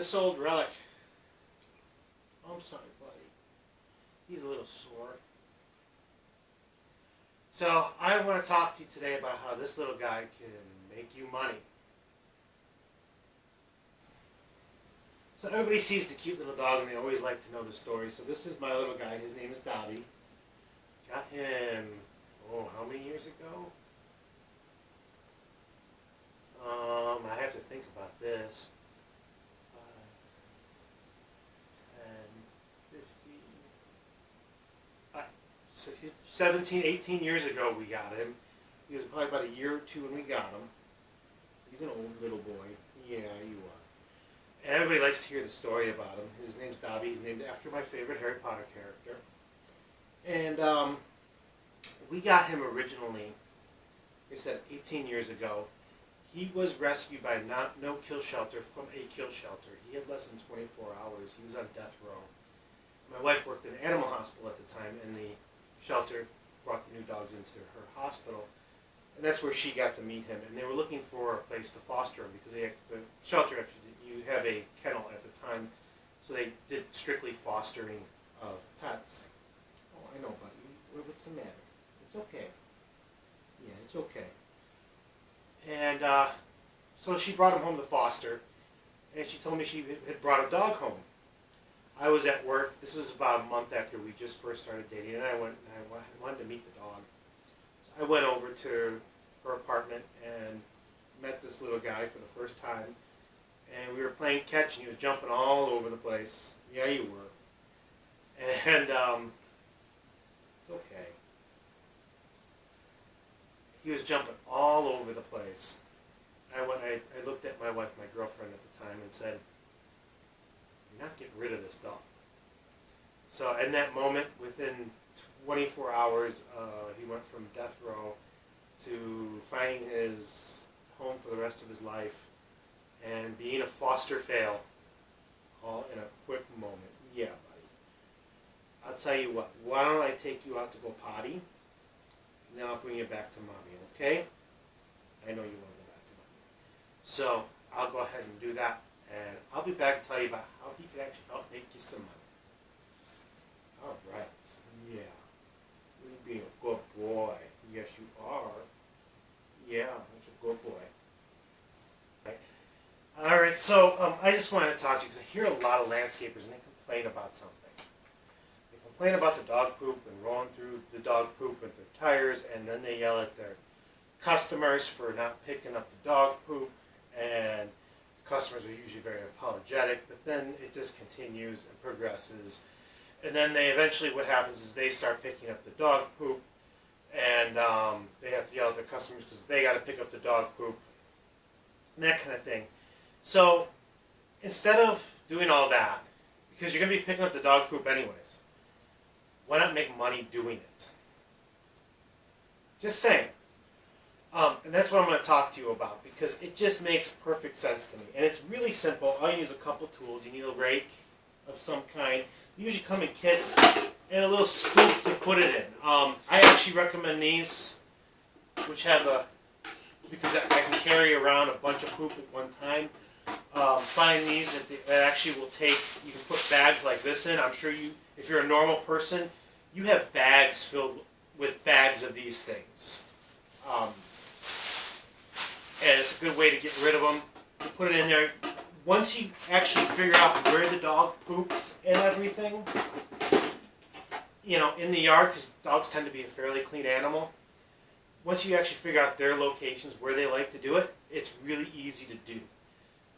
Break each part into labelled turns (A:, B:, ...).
A: this old relic. Oh, I'm sorry, buddy. He's a little sore. So, I want to talk to you today about how this little guy can make you money. So everybody sees the cute little dog and they always like to know the story. So this is my little guy. His name is Dobby. Got him, oh, how many years ago? I have to think about this. 5, 10, 15, 17, 18 years ago we got him. He was probably about a year or two when we got him. He's an old little boy. Yeah, you are. And everybody likes to hear the story about him. His name's Dobby. He's named after my favorite Harry Potter character. And we got him originally, like I said, 18 years ago. He was rescued by a no-kill shelter from a kill shelter. He had less than 24 hours. He was on death row. My wife worked in an animal hospital at the time, and the shelter brought the new dogs into her hospital. And that's where she got to meet him. And they were looking for a place to foster him because the shelter actually, you have a kennel at the time, so they did strictly fostering of pets. Oh, I know, buddy. What's the matter? It's okay. Yeah, it's okay. And so she brought him home to foster, and she told me she had brought a dog home. I was at work. This was about a month after we just first started dating, and I wanted to meet the dog. So I went over to her apartment and met this little guy for the first time, and we were playing catch, and he was jumping all over the place. Yeah, you were. And it's okay. He was jumping all over the place. I looked at my wife, my girlfriend at the time, and said, "You're not getting rid of this dog." So in that moment, within 24 hours, he went from death row to finding his home for the rest of his life and being a foster fail all in a quick moment. Yeah, buddy. I'll tell you what, why don't I take you out to go potty, and then I'll bring you back to mommy, okay? I know you want to go back to mommy. So I'll go ahead and do that, and I'll be back to tell you about how he can actually help make you some money. All right, yeah. You're being a good boy. Yes, you are. Yeah, that's a good boy. All right, so I just wanted to talk to you because I hear a lot of landscapers and they complain about something. They complain about the dog poop and rolling through the dog poop with their tires, and then they yell at their customers for not picking up the dog poop, and customers are usually very apologetic, but then it just continues and progresses. And then they eventually, what happens is they start picking up the dog poop, and they have to yell at their customers because they got to pick up the dog poop, and that kind of thing. So instead of doing all that, because you're going to be picking up the dog poop anyways, why not make money doing it? Just saying. And that's what I'm going to talk to you about, because it just makes perfect sense to me. And it's really simple. All you need is a couple tools. You need a rake of some kind. They usually come in kits, and a little scoop to put it in. I actually recommend these, which have because I can carry around a bunch of poop at one time. Find these that actually will take, you can put bags like this in. I'm sure you, if you're a normal person, you have bags filled with bags of these things. And it's a good way to get rid of them. You put it in there. Once you actually figure out where the dog poops and everything, you know, in the yard, because dogs tend to be a fairly clean animal, once you actually figure out their locations, where they like to do it, it's really easy to do.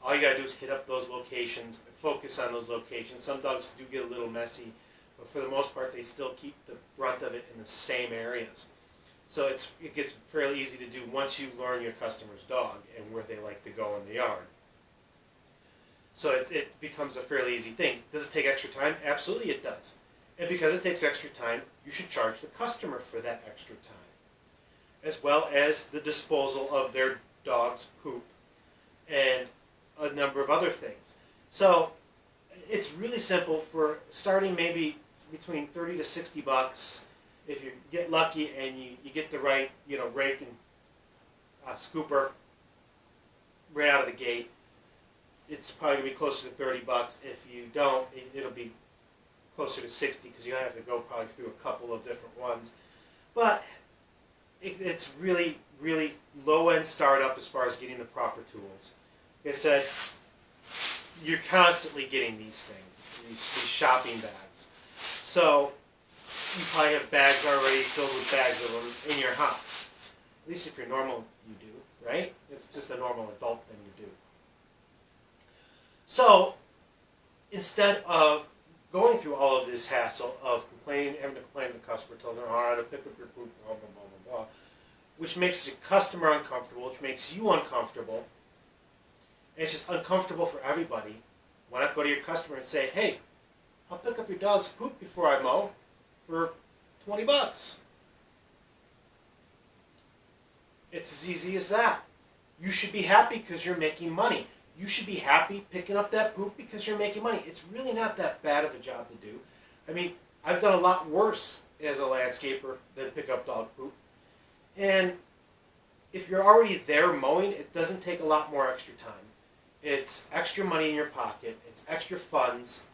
A: All you got to do is hit up those locations, focus on those locations. Some dogs do get a little messy, but for the most part, they still keep the brunt of it in the same areas. So it gets fairly easy to do once you learn your customer's dog and where they like to go in the yard. So it becomes a fairly easy thing. Does it take extra time? Absolutely it does. And because it takes extra time, you should charge the customer for that extra time, as well as the disposal of their dog's poop and a number of other things. So it's really simple. For starting maybe between 30 to 60 bucks, if you get lucky and you get the right, you know, rake and scooper right out of the gate. it's probably going to be closer to 30 bucks. If you don't, it'll be closer to 60 because you have to go probably through a couple of different ones. But it's really, really low-end startup as far as getting the proper tools. Like I said, you're constantly getting these things, these shopping bags. So you probably have bags already filled with bags of them in your house. At least if you're normal, you do, right? It's just a normal adult thing you do. So instead of going through all of this hassle of having to complain to the customer, telling them, all right, I'll pick up your poop, blah, blah, blah, blah, blah, which makes the customer uncomfortable, which makes you uncomfortable, and it's just uncomfortable for everybody. Why not go to your customer and say, hey, I'll pick up your dog's poop before I mow for 20 bucks. It's as easy as that. You should be happy because you're making money. You should be happy picking up that poop because you're making money. It's really not that bad of a job to do. I mean, I've done a lot worse as a landscaper than pick up dog poop. And if you're already there mowing, it doesn't take a lot more extra time. It's extra money in your pocket. It's extra funds.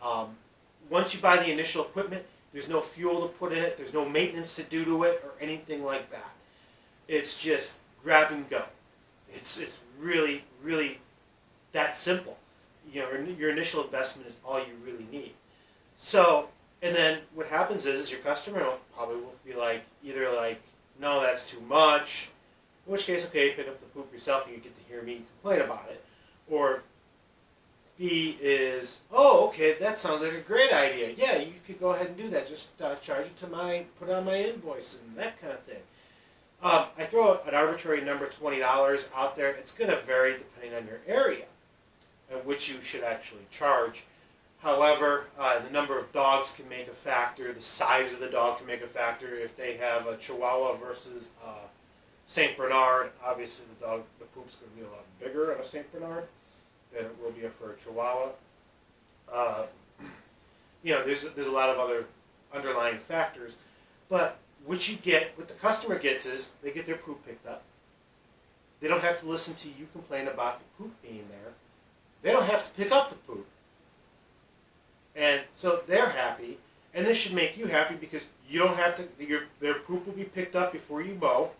A: Once you buy the initial equipment, there's no fuel to put in it. There's no maintenance to do to it or anything like that. It's just grab and go. It's really, really that simple. You know, your initial investment is all you really need. So, and then what happens is your customer probably will be like, either like, no, that's too much, in which case, okay, pick up the poop yourself and you get to hear me complain about it. Or B is, oh, okay, that sounds like a great idea. Yeah, you could go ahead and do that. Just charge it to put it on my invoice and that kind of thing. I throw an arbitrary number, $20 out there. It's going to vary depending on your area at which you should actually charge. However, the number of dogs can make a factor. The size of the dog can make a factor. If they have a Chihuahua versus St. Bernard, obviously the poop's going to be a lot bigger on a St. Bernard than it will be for a Chihuahua. You know, there's a lot of other underlying factors, but what the customer gets is they get their poop picked up. They don't have to listen to you complain about the poop being there. They don't have to pick up the poop. And so they're happy, and this should make you happy because you don't have to, their poop will be picked up before you mow.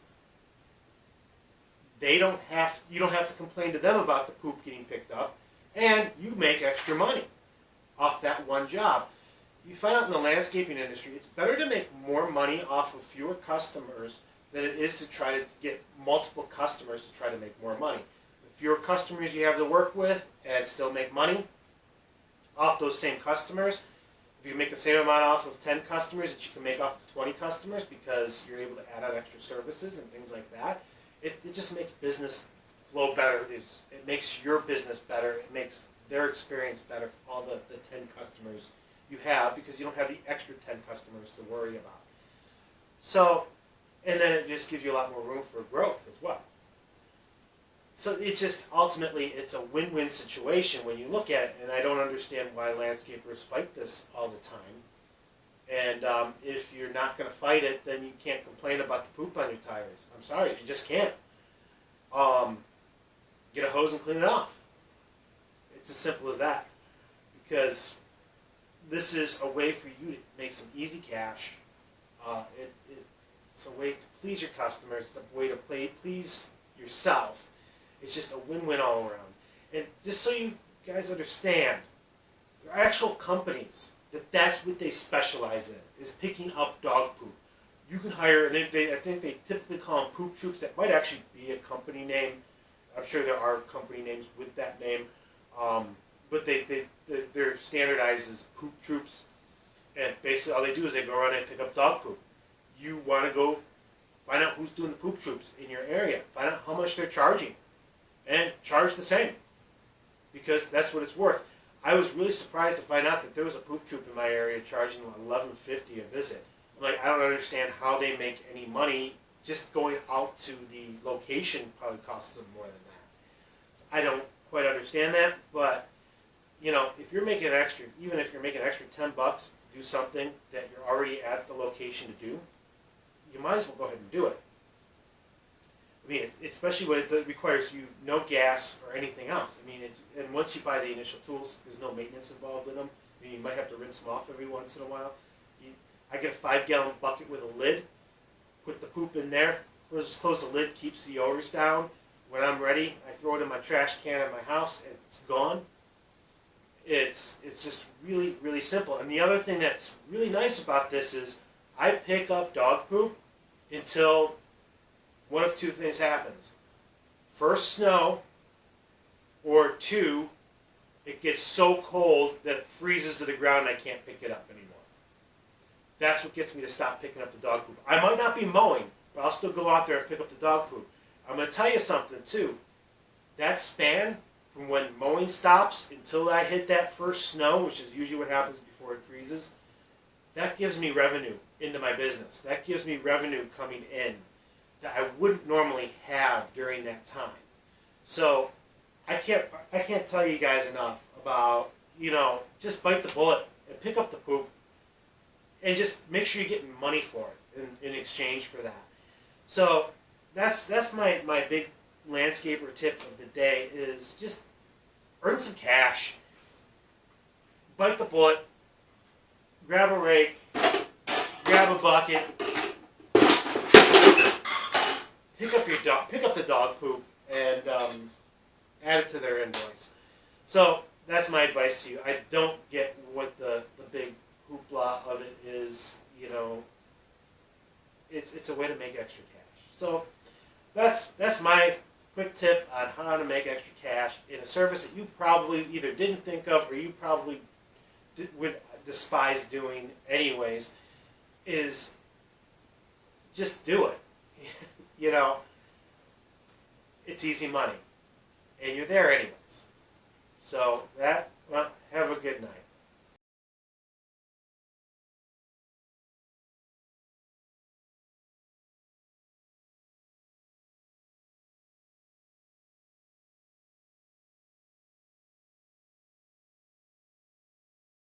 A: You don't have to complain to them about the poop getting picked up, and you make extra money off that one job. You find out in the landscaping industry, it's better to make more money off of fewer customers than it is to try to get multiple customers to try to make more money. The fewer customers you have to work with and still make money off those same customers, if you make the same amount off of 10 customers that you can make off of 20 customers because you're able to add on extra services and things like that, it just makes business flow better. It makes your business better. It makes their experience better for all the 10 customers you have because you don't have the extra 10 customers to worry about. So, and then it just gives you a lot more room for growth as well. So it just, ultimately, it's a win-win situation when you look at it, and I don't understand why landscapers fight this all the time. And if you're not going to fight it, then you can't complain about the poop on your tires. I'm sorry, you just can't. Get a hose and clean it off. It's as simple as that. Because this is a way for you to make some easy cash. It's a way to please your customers. It's a way to please yourself. It's just a win-win all around. And just so you guys understand, there are actual companies that's what they specialize in, is picking up dog poop. You can hire, and I think they typically call them poop troops. That might actually be a company name. I'm sure there are company names with that name. But they're standardized as poop troops. And basically all they do is they go around and pick up dog poop. You want to go find out who's doing the poop troops in your area. Find out how much they're charging. And charge the same. Because that's what it's worth. I was really surprised to find out that there was a poop troop in my area charging $11.50 a visit. I'm like, I don't understand how they make any money. Just going out to the location probably costs them more than that. So I don't quite understand that, but you know, if you're making an extra, even if you're making an extra $10 to do something that you're already at the location to do, you might as well go ahead and do it. I mean, especially when it requires you no gas or anything else. I mean, and once you buy the initial tools, there's no maintenance involved in them. I mean, you might have to rinse them off every once in a while. I get a 5-gallon bucket with a lid, put the poop in there, close the lid, keeps the odors down. When I'm ready, I throw it in my trash can at my house, and it's gone. It's just really, really simple. And the other thing that's really nice about this is I pick up dog poop until one of two things happens. First, snow, or two, it gets so cold that it freezes to the ground and I can't pick it up anymore. That's what gets me to stop picking up the dog poop. I might not be mowing, but I'll still go out there and pick up the dog poop. I'm going to tell you something, too. That span from when mowing stops until I hit that first snow, which is usually what happens before it freezes, that gives me revenue into my business. That gives me revenue coming in that I wouldn't normally have during that time. So I can't tell you guys enough about, just bite the bullet and pick up the poop and just make sure you're getting money for it in exchange for that. So that's my big landscaper tip of the day is just earn some cash. Bite the bullet. Grab a rake. Grab a bucket. Pick up the dog poop and add it to their invoice. So that's my advice to you. I don't get what the big hoopla of it is. It's a way to make extra cash. So that's my quick tip on how to make extra cash in a service that you probably either didn't think of or you probably would despise doing anyways, is just do it. It's easy money. And you're there anyways. So have a good night.